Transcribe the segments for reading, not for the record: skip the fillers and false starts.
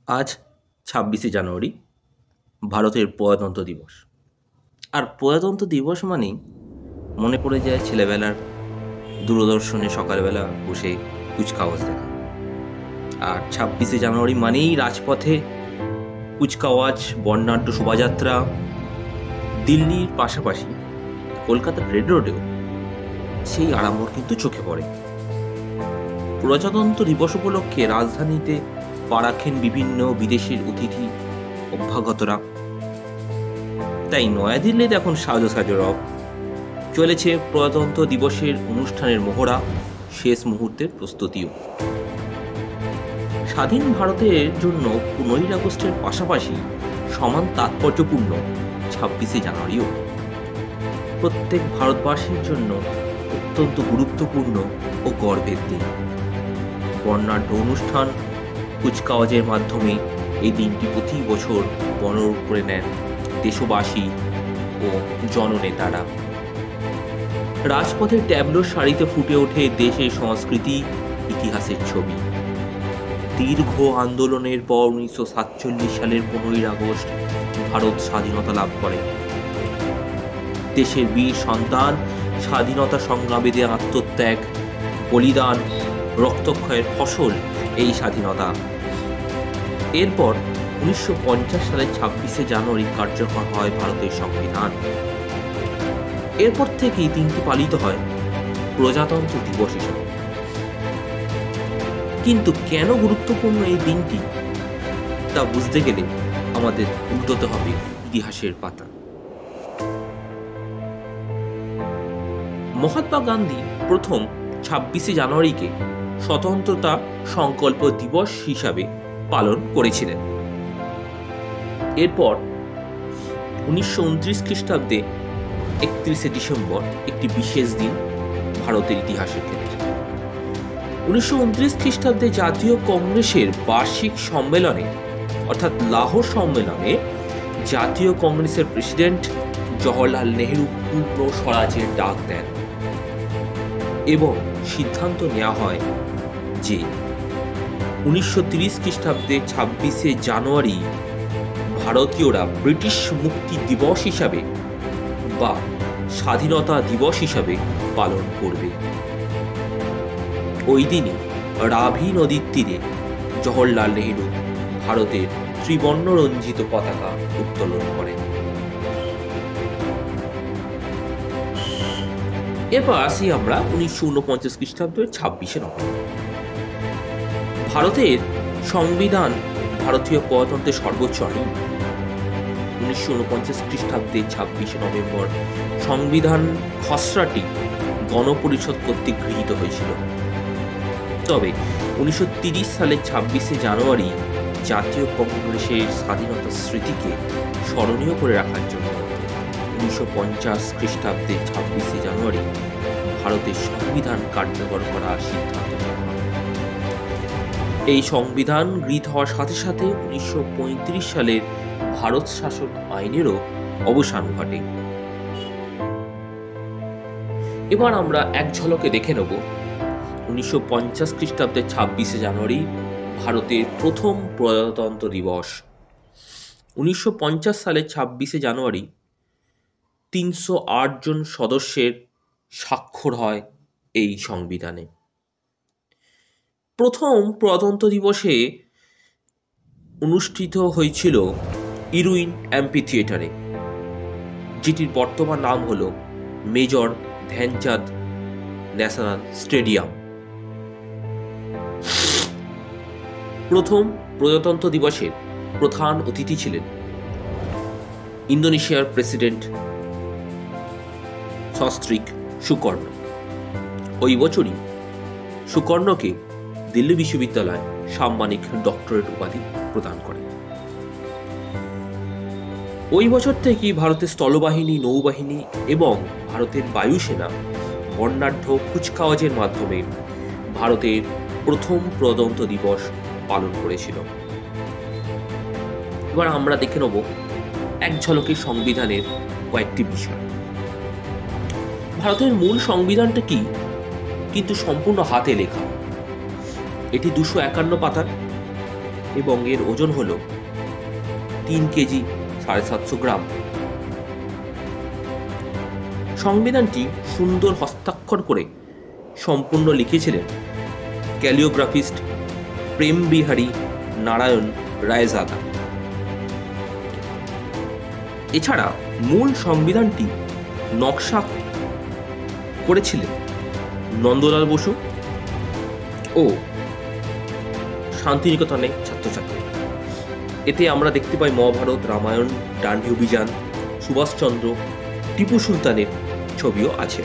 আজ ২৬শে জানুয়ারি ভারতের প্রজাতন্ত্র দিবস। আর প্রজাতন্ত্র দিবস মানেই মনে পড়ে যায় ছেলেবেলার দূরদর্শনে সকালবেলা বসে কুচকাওয়াজ দেখা। আর ২৬শে জানুয়ারি মানেই রাজপথে কুচকাওয়াজ, বর্ণাঢ্য শোভাযাত্রা। দিল্লির পাশাপাশি কলকাতার রেড রোডেও সেই আড়ম্বর কিন্তু চোখে পড়ে। প্রজাতন্ত্র দিবস উপলক্ষে রাজধানীতে পা রাখেন বিভিন্ন বিদেশের অতিথি অভ্যাগতরা। তাই নয়াদিল্লিতে এখন সাজো রব চলেছে প্রজাতন্ত্র দিবসের অনুষ্ঠানের মহড়া, শেষ মুহূর্তের প্রস্তুতিও। স্বাধীন ভারতের জন্য 15ই আগস্টের পাশাপাশি সমান তাৎপর্যপূর্ণ ২৬শে জানুয়ারিও প্রত্যেক ভারতবাসীর জন্য অত্যন্ত গুরুত্বপূর্ণ ও গর্বের দিন। বর্ণাঢ্য অনুষ্ঠান, কুচকাওয়াজের মাধ্যমে এই দিনটি প্রতি বছর বর্ণনা করে নেন দেশবাসী ও জননেতারা। রাজপথের ট্যাবলোর শাড়িতে ফুটে ওঠে দেশের সংস্কৃতি, ইতিহাসের ছবি। দীর্ঘ আন্দোলনের পর 1947 সালের 15ই আগস্ট ভারত স্বাধীনতা লাভ করে। দেশের বীর সন্তান স্বাধীনতা সংগ্রামে দেয়া আত্মত্যাগ, বলিদান, রক্তক্ষয়ের ফসল এই স্বাধীনতা। এরপর 1950 সালের ২৬শে জানুয়ারি কার্যকর হয় ভারতের সংবিধান। এরপর থেকেই দিনটি পালিত হয় প্রজাতন্ত্র দিবস হিসেবে। কিন্তু কেন গুরুত্বপূর্ণ এই দিনটি তা বুঝতে গেলে আমাদের উল্টোতে হবে ইতিহাসের পাতা। মহাত্মা গান্ধী প্রথম ২৬শে জানুয়ারিকে স্বতন্ত্রতা সংকল্প দিবস হিসাবে পালন করেছিলেন। এরপর 1929 খ্রিস্টাব্দে 31শে ডিসেম্বর একটি বিশেষ দিন ভারতের ইতিহাসের ক্ষেত্রে। 1929 খ্রিস্টাব্দে জাতীয় কংগ্রেসের বার্ষিক সম্মেলনে অর্থাৎ লাহোর সম্মেলনে জাতীয় কংগ্রেসের প্রেসিডেন্ট জওহরলাল নেহেরু পূর্ণ স্বরাজের ডাক দেন এবং সিদ্ধান্ত নেওয়া হয় যে 1930 খ্রিস্টাব্দে ২৬শে জানুয়ারি ভারতীয়রা ব্রিটিশ মুক্তি দিবস হিসাবে বা স্বাধীনতা দিবস হিসাবে পালন করবে। ওই দিনই রাভি নদীর তীরে জওহরলাল নেহেরু ভারতের ত্রিবর্ণ রঞ্জিত পতাকা উত্তোলন করেন। এরপর আসি আমরা 1949 খ্রিস্টাব্দের 26শে নভেম্বর। ভারতের সংবিধান ভারতীয় প্রজাতন্ত্রের সর্বোচ্চ আইন। 1949 খ্রিস্টাব্দে 26শে নভেম্বর সংবিধান খসড়াটি গণপরিষদ কর্তৃক গৃহীত হয়েছিল। তবে 1930 সালের 26শে জানুয়ারি জাতীয় কংগ্রেসের স্বাধীনতার স্মৃতিকে স্মরণীয় করে রাখার জন্য 1950 খ্রিস্টাব্দে 26শে জানুয়ারি ভারতের সংবিধান কার্যকর করার সিদ্ধান্ত নেওয়া হয়। এই সংবিধান গৃহীত হওয়ার সাথে সাথে 1935 সালের ভারত শাসন আইনেরও অবসান ঘটে। এবার আমরা এক ঝলকে দেখে নেব 1950 খ্রিস্টাব্দের 26শে জানুয়ারি ভারতের প্রথম প্রজাতন্ত্র দিবস। 1950 সালের 26শে জানুয়ারি 308 জন সদস্যের স্বাক্ষর হয় এই সংবিধানে। প্রথম প্রজাতন্ত্র দিবসে অনুষ্ঠিত হয়েছিল ইরউইন অ্যাম্পি থিয়েটারে, যেটির বর্তমান নাম হল মেজর ধ্যানচাঁদ ন্যাশনাল স্টেডিয়াম। প্রথম প্রজাতন্ত্র দিবসের প্রধান অতিথি ছিলেন ইন্দোনেশিয়ার প্রেসিডেন্ট সস্ত্রীক সুকর্ণ। ওই বছরই সুকর্ণকে দিল্লি বিশ্ববিদ্যালয় সাম্মানিক ডক্টরেট উপাধি প্রদান করে। ওই বছর থেকেই ভারতের স্থলবাহিনী, নৌবাহিনী এবং ভারতের বায়ুসেনা বর্ণাঢ্য কুচকাওয়াজের মাধ্যমে ভারতের প্রথম প্রজাতন্ত্র দিবস পালন করেছিল। এবার আমরা দেখে নেব এক ঝলকে সংবিধানের কয়েকটি বিষয়। ভারতের মূল সংবিধানটা কি, কিন্তু সম্পূর্ণ হাতে লেখা। এটি 251 পাতার। এবং এর ওজন হল 3 কেজি 750 গ্রাম। সংবিধানটি সুন্দর হস্তাক্ষর করে সম্পূর্ণ লিখেছিলেন ক্যালিওগ্রাফিস্ট প্রেম বিহারী নারায়ণ রায়জাদা। এছাড়া মূল সংবিধানটি নকশা করেছিলেন নন্দলাল বসু ও শান্তিনিকেতনের ছাত্রছাত্রী। এতে আমরা দেখতে পাই মহাভারত, রামায়ণ, ডান্ডি অভিযান, সুভাষচন্দ্র, টিপু সুলতানের ছবিও আছে।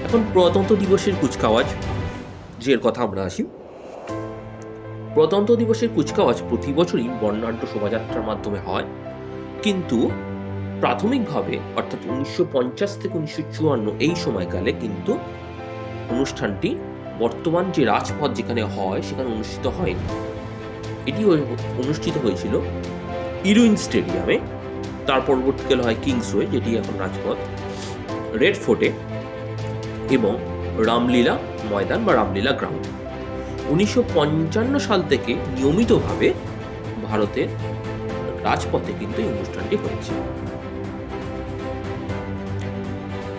এখন প্রজাতন্ত্র দিবসের কুচকাওয়াজ যে কথা আমরা আসি। প্রজাতন্ত্র দিবসের কুচকাওয়াজ প্রতি বছরই বর্ণাঢ্য শোভাযাত্রার মাধ্যমে হয়, কিন্তু প্রাথমিকভাবে অর্থাৎ 1950 থেকে 1954 এই সময়কালে কিন্তু অনুষ্ঠানটি বর্তমান যে রাজপথ যেখানে হয় সেখানে অনুষ্ঠিত হয়নি। এটি অনুষ্ঠিত হয়েছিল ইরুইন স্টেডিয়ামে, তার পরবর্তীকালে হয় কিংসওয়ে যেটি এখন রাজপথ, রেড ফোর্টে এবং রামলীলা ময়দান বা রামলীলা গ্রাউন্ড। 1955 সাল থেকে নিয়মিতভাবে ভারতের রাজপথে কিন্তু এই অনুষ্ঠানটি হচ্ছে।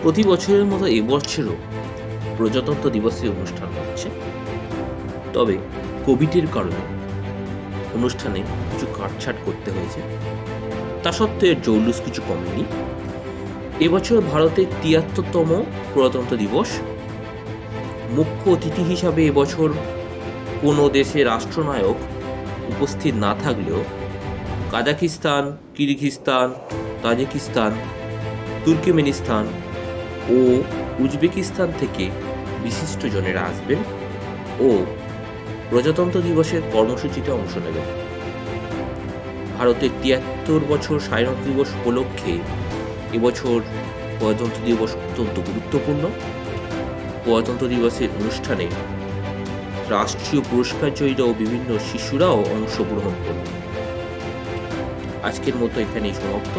প্রতি বছরের মতো এবছরও প্রজাতন্ত্র দিবসে অনুষ্ঠান হচ্ছে, তবে কোভিডের কারণে অনুষ্ঠানে কিছু কাটছাট করতে হয়েছে। তা সত্ত্বেও এর জৌলুস কিছু কমেনি। এবছর ভারতের 73তম প্রজাতন্ত্র দিবস। মুখ্য অতিথি হিসাবে এবছর কোনো দেশের রাষ্ট্রনায়ক উপস্থিত না থাকলেও কাজাকিস্তান, কিরগিজস্তান, তাজিকিস্তান, তুর্কমেনিস্তান ও উজবেকিস্তান থেকে বিশিষ্টজনেরা আসবেন ও প্রজাতন্ত্র দিবসের কর্মসূচিতে অংশ নেবেন। ভারতের 73 বছর স্বাধীনতা দিবস উপলক্ষে এবছর প্রজাতন্ত্র দিবস অত্যন্ত গুরুত্বপূর্ণ। প্রজাতন্ত্র দিবসের অনুষ্ঠানে রাষ্ট্রীয় পুরস্কার জয়ীরা ও বিভিন্ন শিশুরাও অংশগ্রহণ করবে। আজকের মতো এখানেই সমাপ্ত।